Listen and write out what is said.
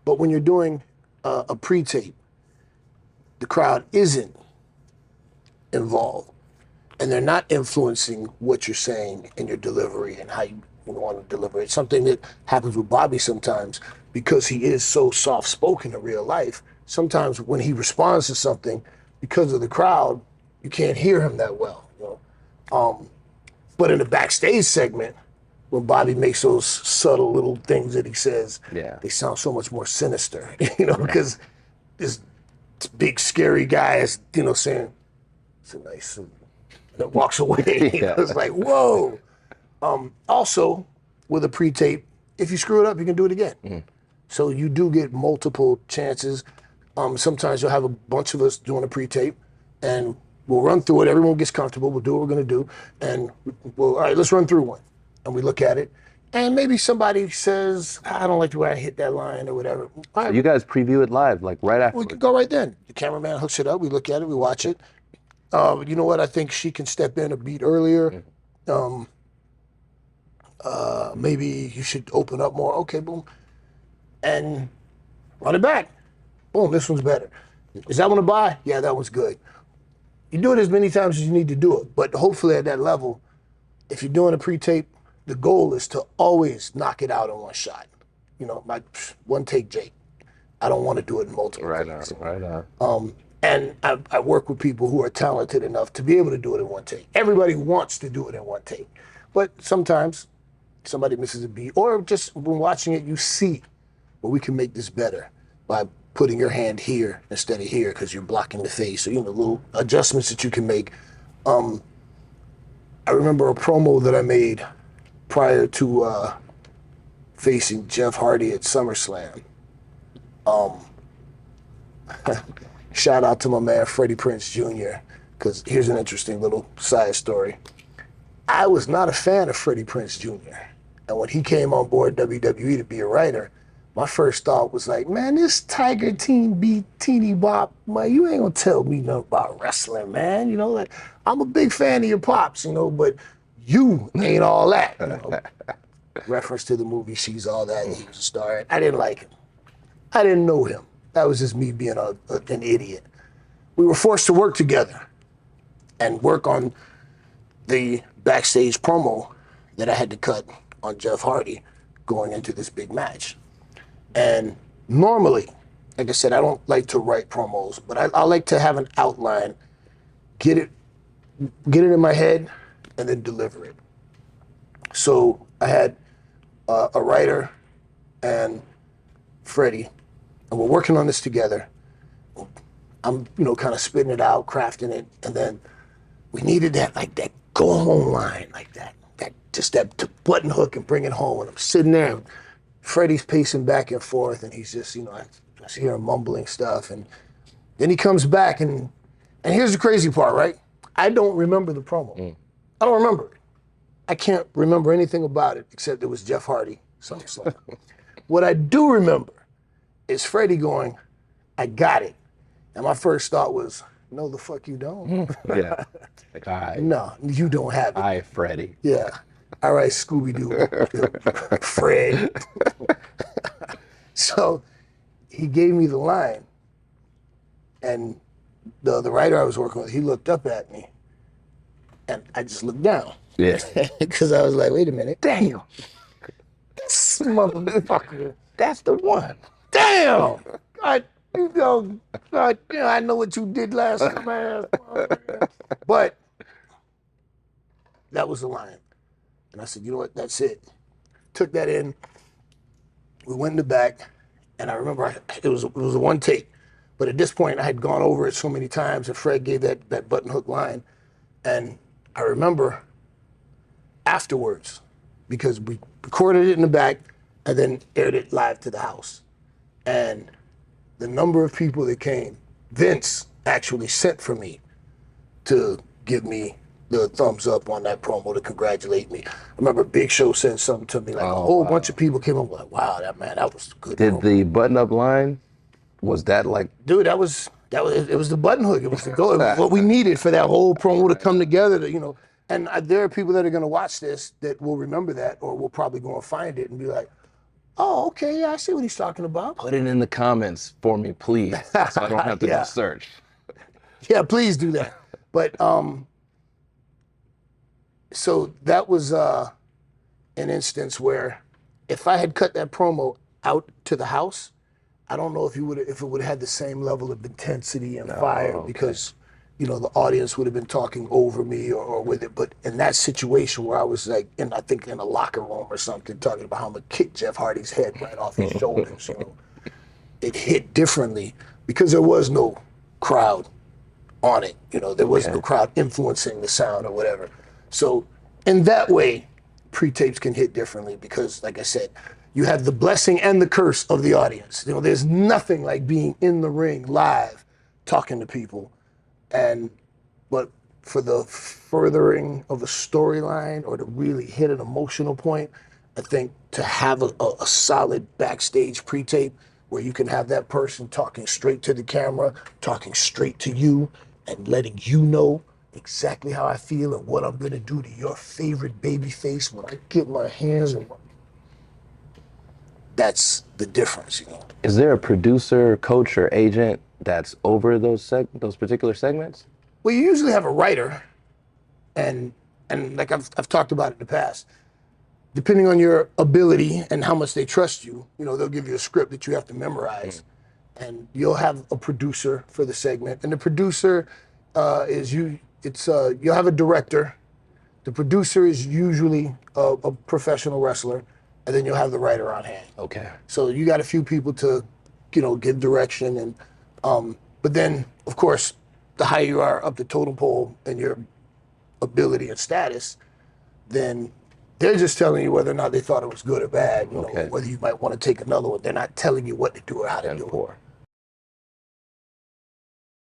But when you're doing a pre-tape, the crowd isn't involved, and they're not influencing what you're saying in your delivery and how you want to deliver it. Something that happens with Bobby sometimes, because he is so soft-spoken in real life. Sometimes when he responds to something, because of the crowd, you can't hear him that well. But in the backstage segment, when Bobby makes those subtle little things that he says, they sound so much more sinister, because this big scary guy is, saying, it's a nice, that walks away. It's like, whoa. Also, with a pre-tape, if you screw it up, you can do it again. So you do get multiple chances. Sometimes you'll have a bunch of us doing a pre-tape, and we'll run through it. Everyone gets comfortable. We'll do what we're going to do. And all right, let's run through one. And we look at it. And maybe somebody says, I don't like the way I hit that line or whatever. All right, You guys preview it live, like right after. we could go right then. The cameraman hooks it up. We look at it. We watch it. You know what? I think she can step in a beat earlier. Maybe you should open up more. Okay, boom. And run it back. Boom, this one's better. Is that one a buy? Yeah, that one's good. You do it as many times as you need to do it. But hopefully at that level, if you're doing a pre-tape, the goal is to always knock it out in one shot. My one take Jake. I don't want to do it in multiple takes. Right on. And I work with people who are talented enough to be able to do it in one take. Everybody wants to do it in one take. But sometimes somebody misses a beat, or just when watching it, you see, well, we can make this better by putting your hand here instead of here because you're blocking the face. So, little adjustments that you can make. I remember a promo that I made prior to facing Jeff Hardy at SummerSlam. Shout out to my man, Freddie Prinze Jr., because here's an interesting little side story. I was not a fan of Freddie Prinze Jr., and when he came on board WWE to be a writer, my first thought was like, man, this Tiger Teeny Bop, man, you ain't gonna tell me nothing about wrestling, man. Like, I'm a big fan of your pops, but you ain't all that. Reference to the movie She's All That, he was a star. I didn't like him. I didn't know him. That was just me being an idiot. We were forced to work together and work on the backstage promo that I had to cut on Jeff Hardy going into this big match. And normally, like I said, I don't like to write promos, but I like to have an outline, get it in my head, and then deliver it. So I had a writer and Freddie, and we're working on this together. I'm, kind of spitting it out, crafting it, and then we needed that go home line, that button hook and bring it home. And I'm sitting there, and Freddie's pacing back and forth, and he's just, I hear him mumbling stuff, and then he comes back, and here's the crazy part, right? I don't remember the promo. I don't remember it. I can't remember anything about it except it was Jeff Hardy, SummerSlam. What I do remember is Freddie going, I got it. And my first thought was, no, the fuck you don't. Yeah. Like, all right. No, you don't have it. All right, Freddie. Yeah. All right, Scooby-Doo. Fred. So he gave me the line. And the writer I was working with, he looked up at me. And I just looked down. Yeah. Because I was like, wait a minute. Damn. This motherfucker. That's the one. Damn. God, I know what you did last time. But that was the line. And I said, you know what? That's it. Took that in. We went in the back. And I remember it was a one take. But at this point, I had gone over it so many times. And Fred gave that button hook line. And I remember afterwards, because we recorded it in the back and then aired it live to the house. And the number of people that came, Vince actually sent for me to give me the thumbs up on that promo to congratulate me. I remember Big Show said something to me, like a whole bunch of people came up like, wow, that was good. Did promo. The button up line, was that like? Dude, it was the button hook. It was the goal. It was what we needed for that whole promo to come together, and there are people that are going to watch this that will remember that, or will probably go and find it and be like, oh, okay, yeah, I see what he's talking about. Put it in the comments for me, please, so I don't have to Yeah. go search. Yeah, please do that. But so that was an instance where if I had cut that promo out to the house, I don't know if it would have had the same level of intensity and fire okay. because, you know, the audience would have been talking over me or with it. But in that situation where I was like, I think in a locker room or something, talking about how I'm gonna kick Jeff Hardy's head right off his shoulders, you know, it hit differently because there was no crowd on it. You know, there was no crowd influencing the sound or whatever. So in that way, pre-tapes can hit differently because, like I said, you have the blessing and the curse of the audience. You know, there's nothing like being in the ring live, talking to people. But for the furthering of a storyline or to really hit an emotional point, I think to have a solid backstage pre-tape where you can have that person talking straight to the camera, talking straight to you, and letting you know exactly how I feel and what I'm gonna do to your favorite baby face when I get my hands on. That's the difference, you know. Is there a producer, coach, or agent that's over those particular segments? Well, you usually have a writer, and like I've talked about it in the past. Depending on your ability and how much they trust you, you know, they'll give you a script that you have to memorize, and you'll have a producer for the segment. And the producer you'll have a director. The producer is usually a professional wrestler, and then you'll have the writer on hand. Okay. So you got a few people to, you know, give direction, and but then of course, the higher you are up the totem pole and your ability and status, then they're just telling you whether or not they thought it was good or bad. You know, whether you might want to take another one. They're not telling you what to do or how to do it.